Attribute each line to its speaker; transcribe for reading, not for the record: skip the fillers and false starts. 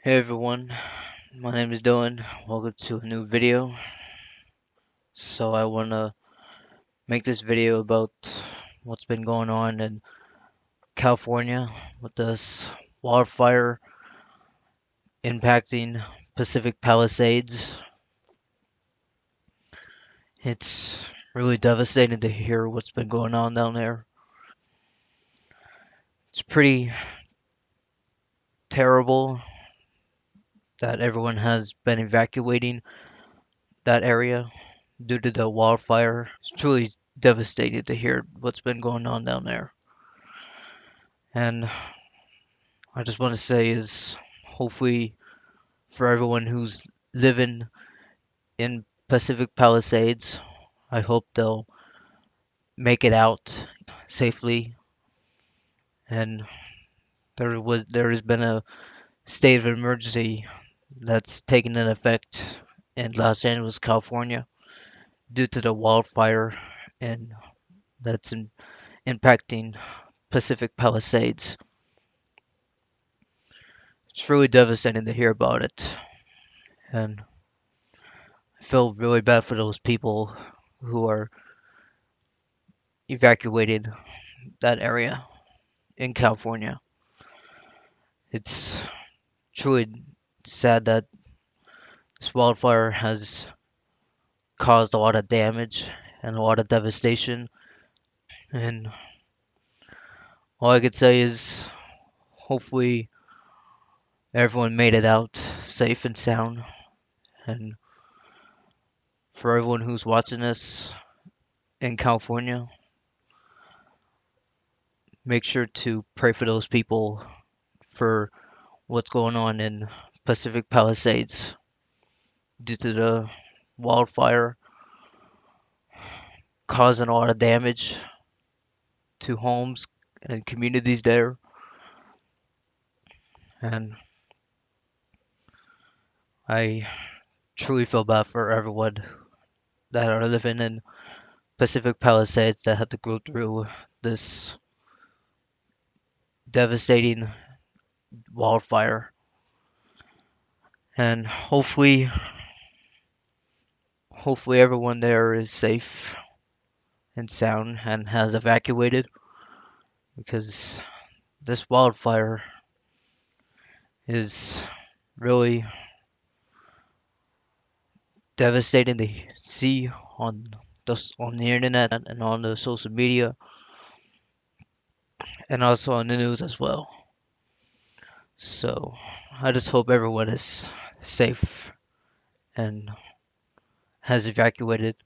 Speaker 1: Hey everyone, my name is Dylan. Welcome to a new video. So I want to make this video about what's been going on in California with this wildfire impacting Pacific Palisades. It's really devastating to hear what's been going on down there. It's pretty terrible that everyone has been evacuating that area due to the wildfire. It's truly devastating to hear what's been going on down there. And I just want to say is hopefully for everyone who's living in Pacific Palisades, I hope they'll make it out safely. And there has been a state of emergency that's taken in effect in Los Angeles, California, due to the wildfire and impacting Pacific Palisades. It's really devastating to hear about it, and I feel really bad for those people who are evacuated that area in California. It's truly sad that this wildfire has caused a lot of damage and a lot of devastation. And all I could say is hopefully everyone made it out safe and sound. And for everyone who's watching this in California, make sure to pray for those people for what's going on in Pacific Palisades due to the wildfire causing a lot of damage to homes and communities there. And I truly feel bad for everyone that are living in Pacific Palisades that had to go through this devastating wildfire. And hopefully everyone there is safe and sound and has evacuated because this wildfire is really devastating to see on the internet and on the social media and also on the news as well. So I just hope everyone is safe and has evacuated.